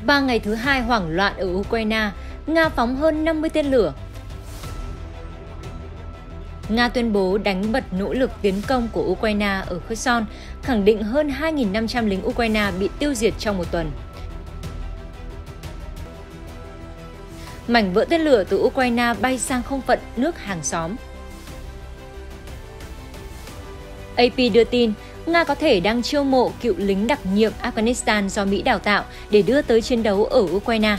3 ngày thứ hai hoảng loạn ở Ukraine, Nga phóng hơn 50 tên lửa. Nga tuyên bố đánh bật nỗ lực tiến công của Ukraine ở Kherson, khẳng định hơn 2.500 lính Ukraine bị tiêu diệt trong một tuần. Mảnh vỡ tên lửa từ Ukraine bay sang không phận nước hàng xóm. AP đưa tin, Nga có thể đang chiêu mộ cựu lính đặc nhiệm Afghanistan do Mỹ đào tạo để đưa tới chiến đấu ở Ukraine.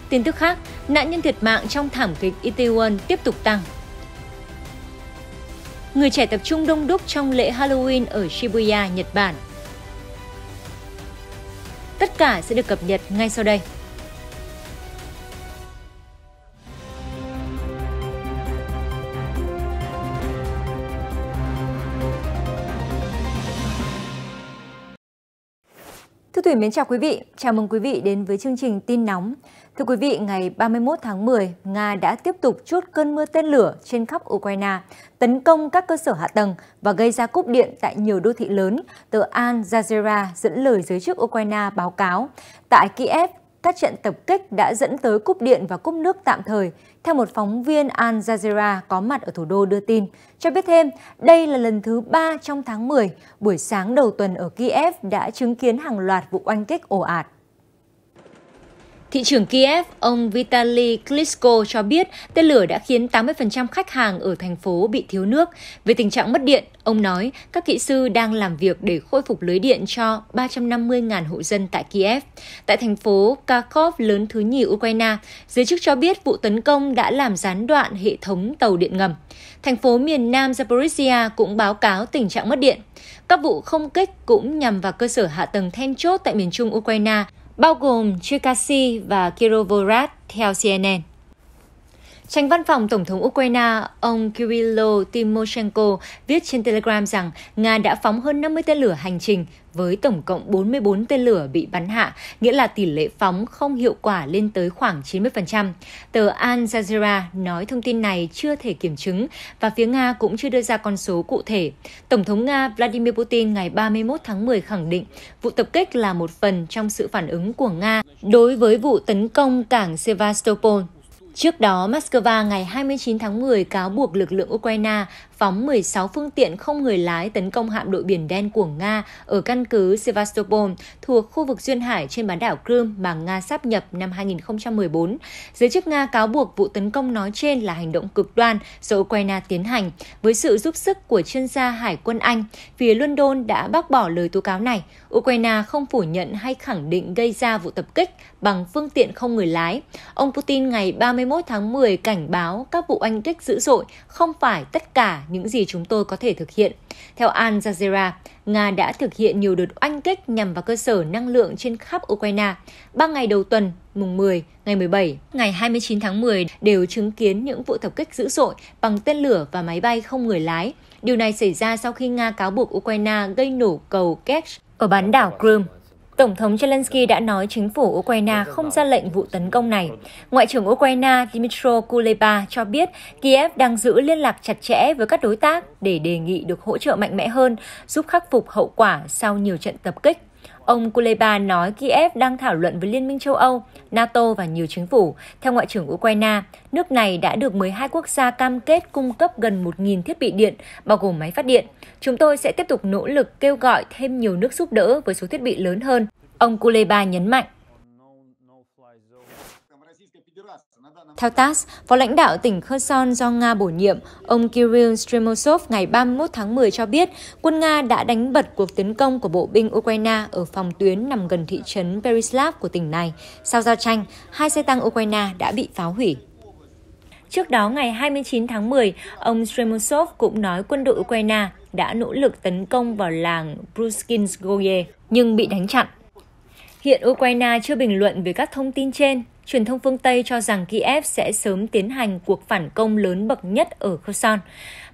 Tin tức khác, nạn nhân thiệt mạng trong thảm kịch Itaewon tiếp tục tăng. Người trẻ tập trung đông đúc trong lễ Halloween ở Shibuya, Nhật Bản. Tất cả sẽ được cập nhật ngay sau đây. Thưa Thủy mến chào quý vị, chào mừng quý vị đến với chương trình tin nóng. Thưa quý vị, ngày 31 tháng 10, Nga đã tiếp tục trút cơn mưa tên lửa trên khắp Ukraine, tấn công các cơ sở hạ tầng và gây ra cúp điện tại nhiều đô thị lớn, tờ Al Jazeera dẫn lời giới chức Ukraine báo cáo. Tại Kiev, các trận tập kích đã dẫn tới cúp điện và cúp nước tạm thời, theo một phóng viên Al Jazeera có mặt ở thủ đô đưa tin. Cho biết thêm, đây là lần thứ 3 trong tháng 10, buổi sáng đầu tuần ở Kiev đã chứng kiến hàng loạt vụ oanh kích ồ ạt. Thị trưởng Kiev, ông Vitaly Klitschko cho biết tên lửa đã khiến 80% khách hàng ở thành phố bị thiếu nước. Về tình trạng mất điện, ông nói các kỹ sư đang làm việc để khôi phục lưới điện cho 350.000 hộ dân tại Kiev. Tại thành phố Kharkov lớn thứ nhì Ukraine, giới chức cho biết vụ tấn công đã làm gián đoạn hệ thống tàu điện ngầm. Thành phố miền Nam Zaporizhia cũng báo cáo tình trạng mất điện. Các vụ không kích cũng nhằm vào cơ sở hạ tầng then chốt tại miền trung Ukraine, bao gồm Cherkasy và Kirovohrad, theo CNN. Chánh văn phòng Tổng thống Ukraine, ông Kyrylo Tymoshenko viết trên Telegram rằng Nga đã phóng hơn 50 tên lửa hành trình với tổng cộng 44 tên lửa bị bắn hạ, nghĩa là tỷ lệ phóng không hiệu quả lên tới khoảng 90%. Tờ Al Jazeera nói thông tin này chưa thể kiểm chứng và phía Nga cũng chưa đưa ra con số cụ thể. Tổng thống Nga Vladimir Putin ngày 31 tháng 10 khẳng định vụ tập kích là một phần trong sự phản ứng của Nga đối với vụ tấn công cảng Sevastopol. Trước đó, Moscow ngày 29 tháng 10 cáo buộc lực lượng Ukraine phóng 16 phương tiện không người lái tấn công hạm đội Biển Đen của Nga ở căn cứ Sevastopol thuộc khu vực duyên hải trên bán đảo Crimea mà Nga sáp nhập năm 2014. Giới chức Nga cáo buộc vụ tấn công nói trên là hành động cực đoan do Ukraine tiến hành với sự giúp sức của chuyên gia Hải quân Anh. Phía London đã bác bỏ lời tố cáo này. Ukraine không phủ nhận hay khẳng định gây ra vụ tập kích bằng phương tiện không người lái. Ông Putin ngày 31 tháng 10 cảnh báo các vụ oanh kích dữ dội không phải tất cả những gì chúng tôi có thể thực hiện. Theo Al Jazeera, Nga đã thực hiện nhiều đợt oanh kích nhằm vào cơ sở năng lượng trên khắp Ukraine. 3 ngày đầu tuần, mùng 10, ngày 17, ngày 29 tháng 10 đều chứng kiến những vụ tập kích dữ dội bằng tên lửa và máy bay không người lái. Điều này xảy ra sau khi Nga cáo buộc Ukraine gây nổ cầu Kerch ở bán đảo Crimea. Tổng thống Zelensky đã nói chính phủ Ukraine không ra lệnh vụ tấn công này. Ngoại trưởng Ukraine Dmytro Kuleba cho biết Kiev đang giữ liên lạc chặt chẽ với các đối tác để đề nghị được hỗ trợ mạnh mẽ hơn, giúp khắc phục hậu quả sau nhiều trận tập kích. Ông Kuleba nói Kiev đang thảo luận với Liên minh châu Âu, NATO và nhiều chính phủ. Theo Ngoại trưởng Ukraine, nước này đã được 12 quốc gia cam kết cung cấp gần 1.000 thiết bị điện, bao gồm máy phát điện. Chúng tôi sẽ tiếp tục nỗ lực kêu gọi thêm nhiều nước giúp đỡ với số thiết bị lớn hơn. Ông Kuleba nhấn mạnh. Theo TASS, phó lãnh đạo tỉnh Kherson do Nga bổ nhiệm, ông Kirill Stremosov ngày 31 tháng 10 cho biết quân Nga đã đánh bật cuộc tấn công của bộ binh Ukraine ở phòng tuyến nằm gần thị trấn Peryslav của tỉnh này. Sau giao tranh, 2 xe tăng Ukraine đã bị phá hủy. Trước đó, ngày 29 tháng 10, ông Stremosov cũng nói quân đội Ukraine đã nỗ lực tấn công vào làng Bruskinskoye nhưng bị đánh chặn. Hiện Ukraine chưa bình luận về các thông tin trên. Truyền thông phương Tây cho rằng Kiev sẽ sớm tiến hành cuộc phản công lớn bậc nhất ở Kherson.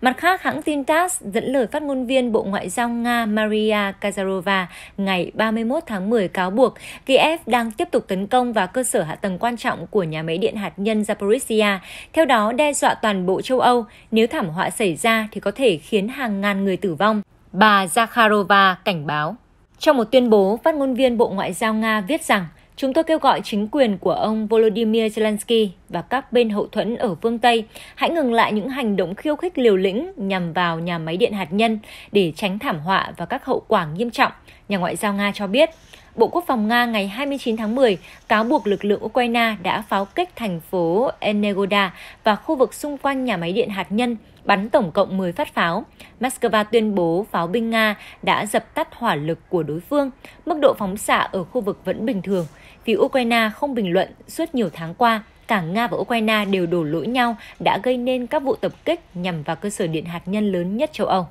Mặt khác, hãng tin TASS dẫn lời phát ngôn viên Bộ Ngoại giao Nga Maria Zakharova ngày 31 tháng 10 cáo buộc Kiev đang tiếp tục tấn công vào cơ sở hạ tầng quan trọng của nhà máy điện hạt nhân Zaporizhia, theo đó đe dọa toàn bộ châu Âu nếu thảm họa xảy ra thì có thể khiến hàng ngàn người tử vong. Bà Zakharova cảnh báo. Trong một tuyên bố, phát ngôn viên Bộ Ngoại giao Nga viết rằng Chúng tôi kêu gọi chính quyền của ông Volodymyr Zelensky và các bên hậu thuẫn ở phương Tây hãy ngừng lại những hành động khiêu khích liều lĩnh nhằm vào nhà máy điện hạt nhân để tránh thảm họa và các hậu quả nghiêm trọng, nhà ngoại giao Nga cho biết. Bộ Quốc phòng Nga ngày 29 tháng 10 cáo buộc lực lượng Ukraine đã pháo kích thành phố Energoda và khu vực xung quanh nhà máy điện hạt nhân, bắn tổng cộng 10 phát pháo. Moscow tuyên bố pháo binh Nga đã dập tắt hỏa lực của đối phương, mức độ phóng xạ ở khu vực vẫn bình thường. Vì Ukraine không bình luận suốt nhiều tháng qua, cả Nga và Ukraine đều đổ lỗi nhau đã gây nên các vụ tập kích nhằm vào cơ sở điện hạt nhân lớn nhất châu Âu.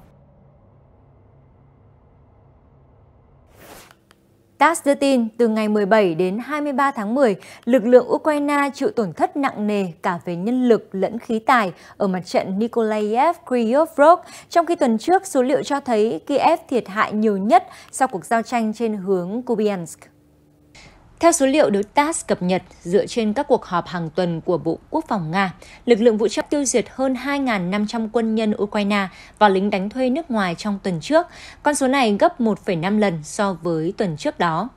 TASS đưa tin, từ ngày 17 đến 23 tháng 10, lực lượng Ukraine chịu tổn thất nặng nề cả về nhân lực lẫn khí tài ở mặt trận Nikolaev-Kryvyi-Rih, trong khi tuần trước số liệu cho thấy Kiev thiệt hại nhiều nhất sau cuộc giao tranh trên hướng Kupiansk. Theo số liệu được TASS cập nhật dựa trên các cuộc họp hàng tuần của Bộ Quốc phòng Nga, lực lượng vũ trang tiêu diệt hơn 2.500 quân nhân Ukraine và lính đánh thuê nước ngoài trong tuần trước, con số này gấp 1,5 lần so với tuần trước đó.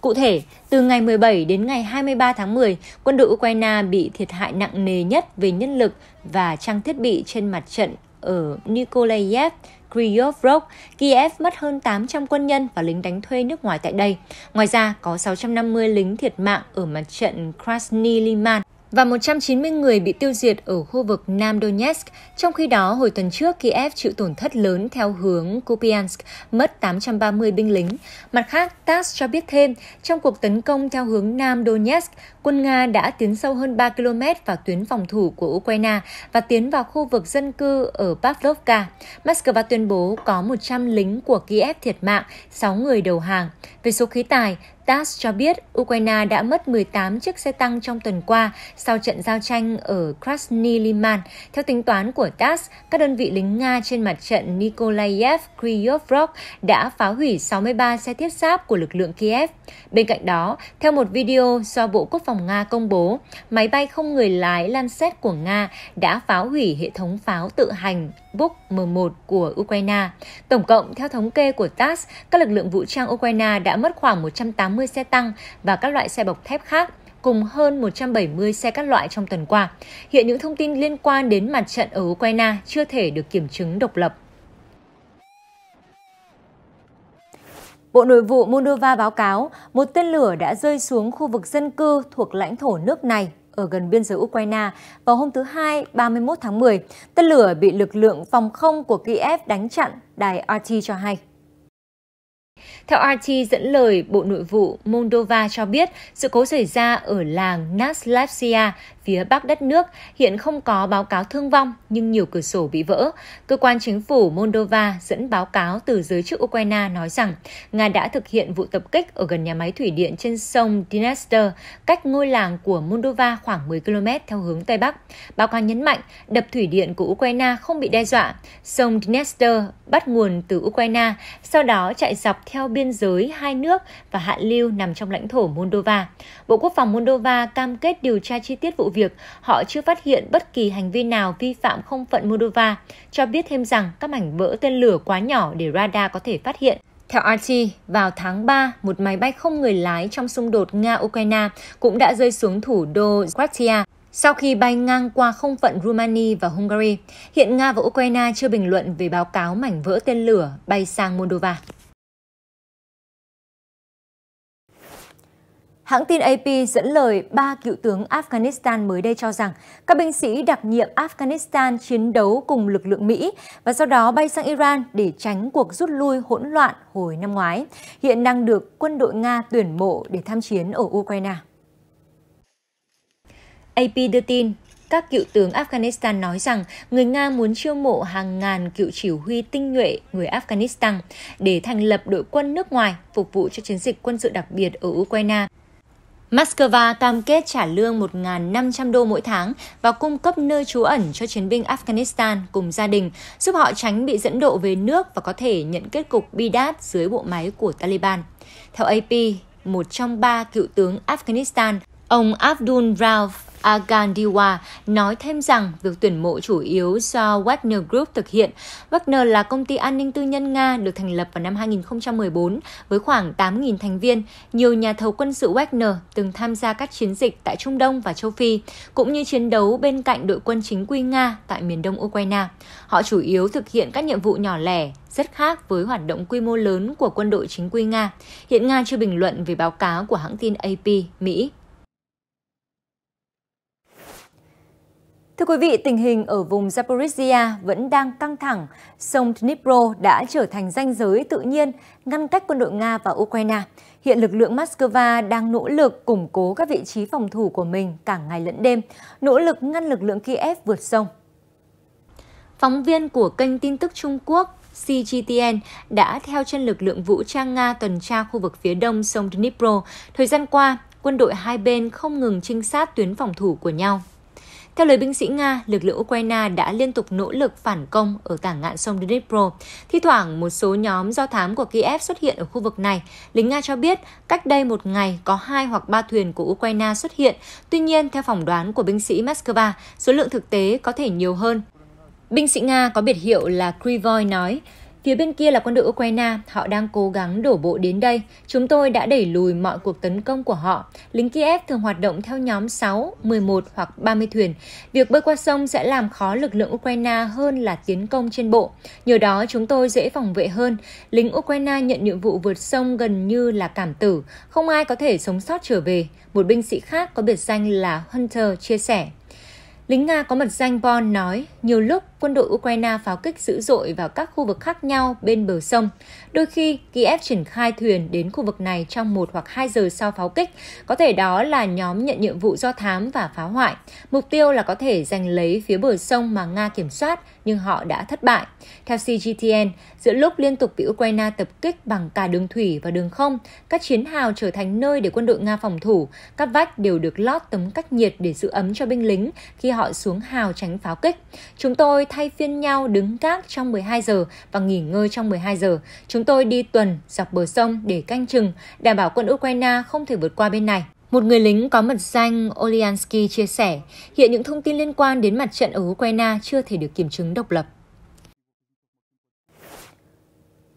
Cụ thể, từ ngày 17 đến ngày 23 tháng 10, quân đội Ukraine bị thiệt hại nặng nề nhất về nhân lực và trang thiết bị trên mặt trận ở Nikolaev, Kryvyi-Rih. Kiev mất hơn 800 quân nhân và lính đánh thuê nước ngoài tại đây. Ngoài ra, có 650 lính thiệt mạng ở mặt trận Krasny Liman và 190 người bị tiêu diệt ở khu vực Nam Donetsk. Trong khi đó, hồi tuần trước, Kiev chịu tổn thất lớn theo hướng Kupiansk, mất 830 binh lính. Mặt khác, TASS cho biết thêm, trong cuộc tấn công theo hướng Nam Donetsk, quân Nga đã tiến sâu hơn 3 km vào tuyến phòng thủ của Ukraine và tiến vào khu vực dân cư ở Pavlovka. Moscow tuyên bố có 100 lính của Kiev thiệt mạng, 6 người đầu hàng. Về số khí tài, TASS cho biết Ukraine đã mất 18 chiếc xe tăng trong tuần qua sau trận giao tranh ở Krasny Liman. Theo tính toán của TASS, các đơn vị lính Nga trên mặt trận Nikolaev, Kryvyi-Rih đã phá hủy 63 xe thiết giáp của lực lượng Kiev. Bên cạnh đó, theo một video do Bộ Quốc phòng Nga công bố, máy bay không người lái Lancet của Nga đã phá hủy hệ thống pháo tự hành Buk M1 của Ukraine. Tổng cộng, theo thống kê của TASS, các lực lượng vũ trang Ukraine đã mất khoảng 180 xe tăng và các loại xe bọc thép khác, cùng hơn 170 xe các loại trong tuần qua. Hiện những thông tin liên quan đến mặt trận ở Ukraine chưa thể được kiểm chứng độc lập. Bộ Nội vụ Moldova báo cáo một tên lửa đã rơi xuống khu vực dân cư thuộc lãnh thổ nước này ở gần biên giới Ukraine vào hôm thứ Hai, 31 tháng 10. Tên lửa bị lực lượng phòng không của Kiev đánh chặn, đài RT cho hay. Theo RT dẫn lời Bộ Nội vụ Moldova cho biết, sự cố xảy ra ở làng Naslavsia, phía bắc đất nước, hiện không có báo cáo thương vong nhưng nhiều cửa sổ bị vỡ. Cơ quan chính phủ Moldova dẫn báo cáo từ giới chức Ukraine nói rằng Nga đã thực hiện vụ tập kích ở gần nhà máy thủy điện trên sông Dniester, cách ngôi làng của Moldova khoảng 10 km theo hướng Tây Bắc. Báo cáo nhấn mạnh đập thủy điện của Ukraine không bị đe dọa. Sông Dniester bắt nguồn từ Ukraine, sau đó chạy dọc theo biên giới hai nước và hạ lưu nằm trong lãnh thổ Moldova. Bộ Quốc phòng Moldova cam kết điều tra chi tiết vụ việc. Họ chưa phát hiện bất kỳ hành vi nào vi phạm không phận Moldova, cho biết thêm rằng các mảnh vỡ tên lửa quá nhỏ để radar có thể phát hiện. Theo RT, vào tháng 3, một máy bay không người lái trong xung đột Nga-Ukraine cũng đã rơi xuống thủ đô Skratia sau khi bay ngang qua không phận Romania và Hungary. Hiện Nga và Ukraine chưa bình luận về báo cáo mảnh vỡ tên lửa bay sang Moldova. Hãng tin AP dẫn lời 3 cựu tướng Afghanistan mới đây cho rằng các binh sĩ đặc nhiệm Afghanistan chiến đấu cùng lực lượng Mỹ và sau đó bay sang Iran để tránh cuộc rút lui hỗn loạn hồi năm ngoái, hiện đang được quân đội Nga tuyển mộ để tham chiến ở Ukraine. AP đưa tin, các cựu tướng Afghanistan nói rằng người Nga muốn chiêu mộ hàng ngàn cựu chỉ huy tinh nhuệ người Afghanistan để thành lập đội quân nước ngoài phục vụ cho chiến dịch quân sự đặc biệt ở Ukraine. Moscow cam kết trả lương 1.500 đô mỗi tháng và cung cấp nơi trú ẩn cho chiến binh Afghanistan cùng gia đình, giúp họ tránh bị dẫn độ về nước và có thể nhận kết cục bi đát dưới bộ máy của Taliban. Theo AP, một trong 3 cựu tướng Afghanistan, ông Abdul Rauf Agandiwa nói thêm rằng việc tuyển mộ chủ yếu do Wagner Group thực hiện. Wagner là công ty an ninh tư nhân Nga được thành lập vào năm 2014 với khoảng 8.000 thành viên. Nhiều nhà thầu quân sự Wagner từng tham gia các chiến dịch tại Trung Đông và châu Phi, cũng như chiến đấu bên cạnh đội quân chính quy Nga tại miền đông Ukraine. Họ chủ yếu thực hiện các nhiệm vụ nhỏ lẻ, rất khác với hoạt động quy mô lớn của quân đội chính quy Nga. Hiện Nga chưa bình luận về báo cáo của hãng tin AP, Mỹ. Thưa quý vị, tình hình ở vùng Zaporizhia vẫn đang căng thẳng. Sông Dnipro đã trở thành ranh giới tự nhiên ngăn cách quân đội Nga và Ukraine. Hiện lực lượng Moscow đang nỗ lực củng cố các vị trí phòng thủ của mình cả ngày lẫn đêm, nỗ lực ngăn lực lượng Kiev vượt sông. Phóng viên của kênh tin tức Trung Quốc CGTN đã theo chân lực lượng vũ trang Nga tuần tra khu vực phía đông sông Dnipro. Thời gian qua, quân đội hai bên không ngừng trinh sát tuyến phòng thủ của nhau. Theo lời binh sĩ Nga, lực lượng Ukraine đã liên tục nỗ lực phản công ở tả ngạn sông Dnipro. Thi thoảng, một số nhóm do thám của Kiev xuất hiện ở khu vực này. Lính Nga cho biết, cách đây một ngày có 2 hoặc 3 thuyền của Ukraine xuất hiện. Tuy nhiên, theo phỏng đoán của binh sĩ Moscow, số lượng thực tế có thể nhiều hơn. Binh sĩ Nga có biệt hiệu là Krivoy nói, phía bên kia là quân đội Ukraine, họ đang cố gắng đổ bộ đến đây. Chúng tôi đã đẩy lùi mọi cuộc tấn công của họ. Lính Kiev thường hoạt động theo nhóm 6, 11 hoặc 30 thuyền. Việc bơi qua sông sẽ làm khó lực lượng Ukraine hơn là tiến công trên bộ. Nhờ đó chúng tôi dễ phòng vệ hơn. Lính Ukraine nhận nhiệm vụ vượt sông gần như là cảm tử. Không ai có thể sống sót trở về. Một binh sĩ khác có biệt danh là Hunter chia sẻ. Lính Nga có mật danh Bon nói, nhiều lúc quân đội Ukraine pháo kích dữ dội vào các khu vực khác nhau bên bờ sông. Đôi khi, Kiev triển khai thuyền đến khu vực này trong 1 hoặc 2 giờ sau pháo kích. Có thể đó là nhóm nhận nhiệm vụ do thám và phá hoại. Mục tiêu là có thể giành lấy phía bờ sông mà Nga kiểm soát, nhưng họ đã thất bại. Theo CGTN, giữa lúc liên tục bị Ukraine tập kích bằng cả đường thủy và đường không, các chiến hào trở thành nơi để quân đội Nga phòng thủ. Các vách đều được lót tấm cách nhiệt để giữ ấm cho binh lính khi họ xuống hào tránh pháo kích. Chúng tôi thay phiên nhau đứng gác trong 12 giờ và nghỉ ngơi trong 12 giờ. Chúng tôi đi tuần dọc bờ sông để canh chừng, đảm bảo quân Ukraine không thể vượt qua bên này. Một người lính có mật danh Olyansky chia sẻ, hiện những thông tin liên quan đến mặt trận ở Ukraine chưa thể được kiểm chứng độc lập.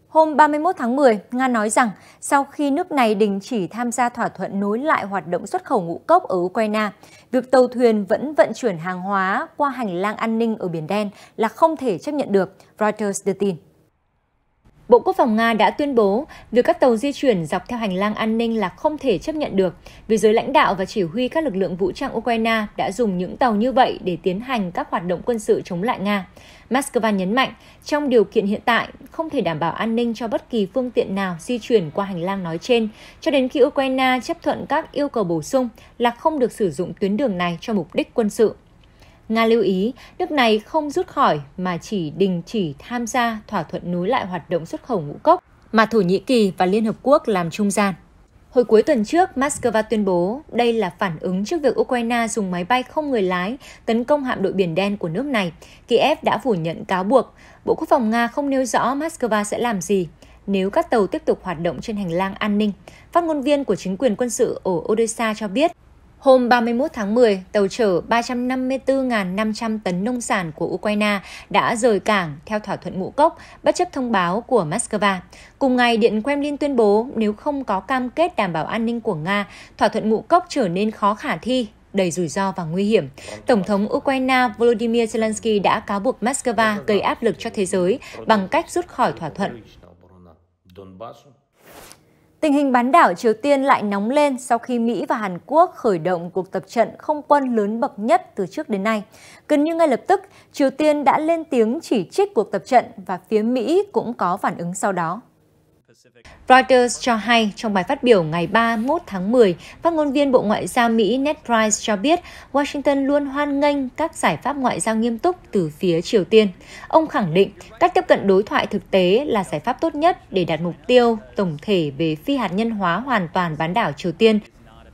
Hôm 31 tháng 10, Nga nói rằng sau khi nước này đình chỉ tham gia thỏa thuận nối lại hoạt động xuất khẩu ngũ cốc ở Ukraine, việc tàu thuyền vẫn vận chuyển hàng hóa qua hành lang an ninh ở Biển Đen là không thể chấp nhận được, Reuters đưa tin. Bộ Quốc phòng Nga đã tuyên bố việc các tàu di chuyển dọc theo hành lang an ninh là không thể chấp nhận được vì giới lãnh đạo và chỉ huy các lực lượng vũ trang Ukraine đã dùng những tàu như vậy để tiến hành các hoạt động quân sự chống lại Nga. Moscow nhấn mạnh, trong điều kiện hiện tại, không thể đảm bảo an ninh cho bất kỳ phương tiện nào di chuyển qua hành lang nói trên, cho đến khi Ukraine chấp thuận các yêu cầu bổ sung là không được sử dụng tuyến đường này cho mục đích quân sự. Nga lưu ý, nước này không rút khỏi mà chỉ đình chỉ tham gia thỏa thuận nối lại hoạt động xuất khẩu ngũ cốc mà Thổ Nhĩ Kỳ và Liên Hợp Quốc làm trung gian. Hồi cuối tuần trước, Moscow tuyên bố đây là phản ứng trước việc Ukraine dùng máy bay không người lái tấn công hạm đội Biển Đen của nước này. Kiev đã phủ nhận cáo buộc. Bộ Quốc phòng Nga không nêu rõ Moscow sẽ làm gì nếu các tàu tiếp tục hoạt động trên hành lang an ninh. Phát ngôn viên của chính quyền quân sự ở Odessa cho biết, hôm 31 tháng 10, tàu chở 354.500 tấn nông sản của Ukraine đã rời cảng theo thỏa thuận ngũ cốc, bất chấp thông báo của Moscow. Cùng ngày, Điện Kremlin tuyên bố nếu không có cam kết đảm bảo an ninh của Nga, thỏa thuận ngũ cốc trở nên khó khả thi, đầy rủi ro và nguy hiểm. Tổng thống Ukraine Volodymyr Zelensky đã cáo buộc Moscow gây áp lực cho thế giới bằng cách rút khỏi thỏa thuận. Tình hình bán đảo Triều Tiên lại nóng lên sau khi Mỹ và Hàn Quốc khởi động cuộc tập trận không quân lớn bậc nhất từ trước đến nay. Gần như ngay lập tức, Triều Tiên đã lên tiếng chỉ trích cuộc tập trận và phía Mỹ cũng có phản ứng sau đó. Reuters cho hay trong bài phát biểu ngày 31 tháng 10, phát ngôn viên Bộ Ngoại giao Mỹ Ned Price cho biết Washington luôn hoan nghênh các giải pháp ngoại giao nghiêm túc từ phía Triều Tiên. Ông khẳng định cách tiếp cận đối thoại thực tế là giải pháp tốt nhất để đạt mục tiêu tổng thể về phi hạt nhân hóa hoàn toàn bán đảo Triều Tiên.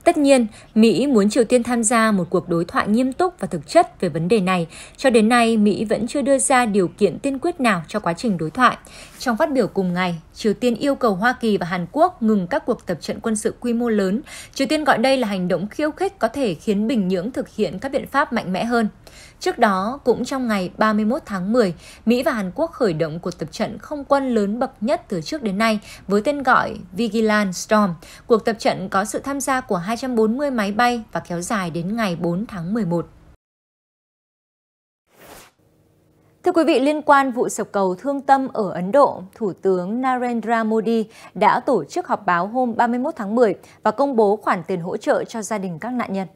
Tất nhiên, Mỹ muốn Triều Tiên tham gia một cuộc đối thoại nghiêm túc và thực chất về vấn đề này. Cho đến nay, Mỹ vẫn chưa đưa ra điều kiện tiên quyết nào cho quá trình đối thoại. Trong phát biểu cùng ngày, Triều Tiên yêu cầu Hoa Kỳ và Hàn Quốc ngừng các cuộc tập trận quân sự quy mô lớn. Triều Tiên gọi đây là hành động khiêu khích có thể khiến Bình Nhưỡng thực hiện các biện pháp mạnh mẽ hơn. Trước đó, cũng trong ngày 31 tháng 10, Mỹ và Hàn Quốc khởi động cuộc tập trận không quân lớn bậc nhất từ trước đến nay với tên gọi Vigilant Storm. Cuộc tập trận có sự tham gia của 240 máy bay và kéo dài đến ngày 4 tháng 11. Thưa quý vị, liên quan vụ sập cầu Thương Tâm ở Ấn Độ, Thủ tướng Narendra Modi đã tổ chức họp báo hôm 31 tháng 10 và công bố khoản tiền hỗ trợ cho gia đình các nạn nhân.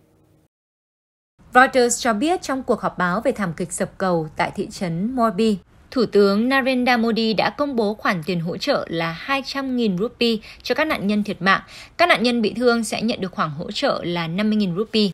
Reuters cho biết trong cuộc họp báo về thảm kịch sập cầu tại thị trấn Morbi, Thủ tướng Narendra Modi đã công bố khoản tiền hỗ trợ là 200.000 rupee cho các nạn nhân thiệt mạng. Các nạn nhân bị thương sẽ nhận được khoản hỗ trợ là 50.000 rupee.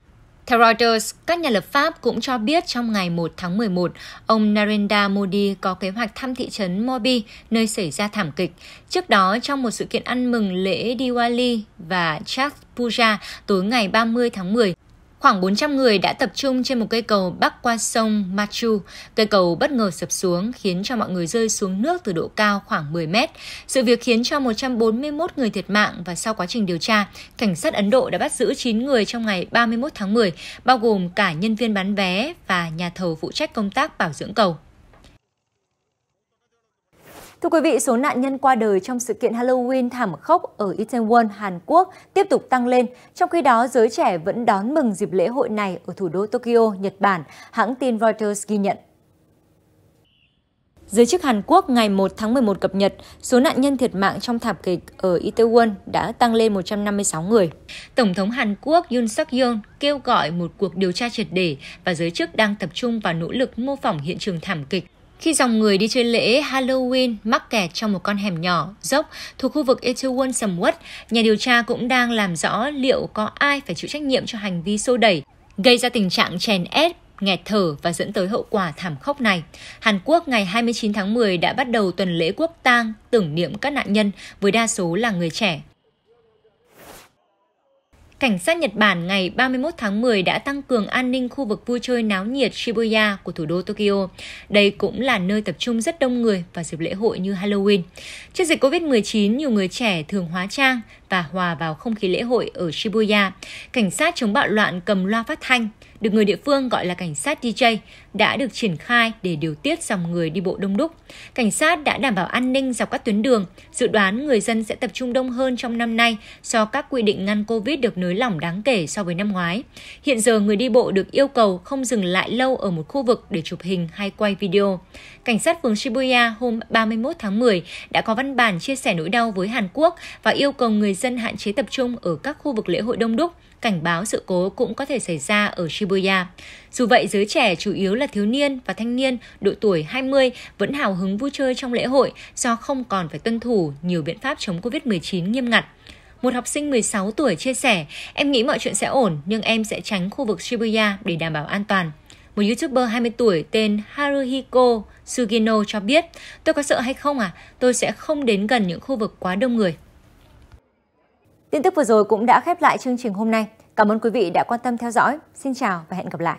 Theo Reuters, các nhà lập pháp cũng cho biết trong ngày 1 tháng 11, ông Narendra Modi có kế hoạch thăm thị trấn Morbi, nơi xảy ra thảm kịch. Trước đó, trong một sự kiện ăn mừng lễ Diwali và Chhath Puja tối ngày 30 tháng 10, khoảng 400 người đã tập trung trên một cây cầu bắc qua sông Machu. Cây cầu bất ngờ sập xuống khiến cho mọi người rơi xuống nước từ độ cao khoảng 10 mét. Sự việc khiến cho 141 người thiệt mạng và sau quá trình điều tra, cảnh sát Ấn Độ đã bắt giữ 9 người trong ngày 31 tháng 10, bao gồm cả nhân viên bán vé và nhà thầu phụ trách công tác bảo dưỡng cầu. Thưa quý vị, số nạn nhân qua đời trong sự kiện Halloween thảm khốc ở Itaewon, Hàn Quốc tiếp tục tăng lên. Trong khi đó, giới trẻ vẫn đón mừng dịp lễ hội này ở thủ đô Tokyo, Nhật Bản, hãng tin Reuters ghi nhận. Giới chức Hàn Quốc ngày 1 tháng 11 cập nhật, số nạn nhân thiệt mạng trong thảm kịch ở Itaewon đã tăng lên 156 người. Tổng thống Hàn Quốc Yoon suk yeol kêu gọi một cuộc điều tra triệt để và giới chức đang tập trung vào nỗ lực mô phỏng hiện trường thảm kịch. Khi dòng người đi chơi lễ Halloween mắc kẹt trong một con hẻm nhỏ, dốc thuộc khu vực Itaewon sầm uất, nhà điều tra cũng đang làm rõ liệu có ai phải chịu trách nhiệm cho hành vi xô đẩy, gây ra tình trạng chèn ép, nghẹt thở và dẫn tới hậu quả thảm khốc này. Hàn Quốc ngày 29 tháng 10 đã bắt đầu tuần lễ quốc tang tưởng niệm các nạn nhân, với đa số là người trẻ. Cảnh sát Nhật Bản ngày 31 tháng 10 đã tăng cường an ninh khu vực vui chơi náo nhiệt Shibuya của thủ đô Tokyo. Đây cũng là nơi tập trung rất đông người vào dịp lễ hội như Halloween. Trước dịch Covid-19, nhiều người trẻ thường hóa trang và hòa vào không khí lễ hội ở Shibuya. Cảnh sát chống bạo loạn cầm loa phát thanh, được người địa phương gọi là cảnh sát DJ, đã được triển khai để điều tiết dòng người đi bộ đông đúc. Cảnh sát đã đảm bảo an ninh dọc các tuyến đường, dự đoán người dân sẽ tập trung đông hơn trong năm nay do các quy định ngăn Covid được nới lỏng đáng kể so với năm ngoái. Hiện giờ người đi bộ được yêu cầu không dừng lại lâu ở một khu vực để chụp hình hay quay video. Cảnh sát phường Shibuya hôm 31 tháng 10 đã có văn bản chia sẻ nỗi đau với Hàn Quốc và yêu cầu người dân hạn chế tập trung ở các khu vực lễ hội đông đúc, cảnh báo sự cố cũng có thể xảy ra ở Shibuya. Dù vậy, giới trẻ chủ yếu là thiếu niên và thanh niên độ tuổi 20 vẫn hào hứng vui chơi trong lễ hội do không còn phải tuân thủ nhiều biện pháp chống Covid-19 nghiêm ngặt. Một học sinh 16 tuổi chia sẻ, em nghĩ mọi chuyện sẽ ổn nhưng em sẽ tránh khu vực Shibuya để đảm bảo an toàn. Một YouTuber 20 tuổi tên Haruhiko Sugino cho biết, tôi có sợ hay không à? Tôi sẽ không đến gần những khu vực quá đông người. Tin tức vừa rồi cũng đã khép lại chương trình hôm nay. Cảm ơn quý vị đã quan tâm theo dõi. Xin chào và hẹn gặp lại.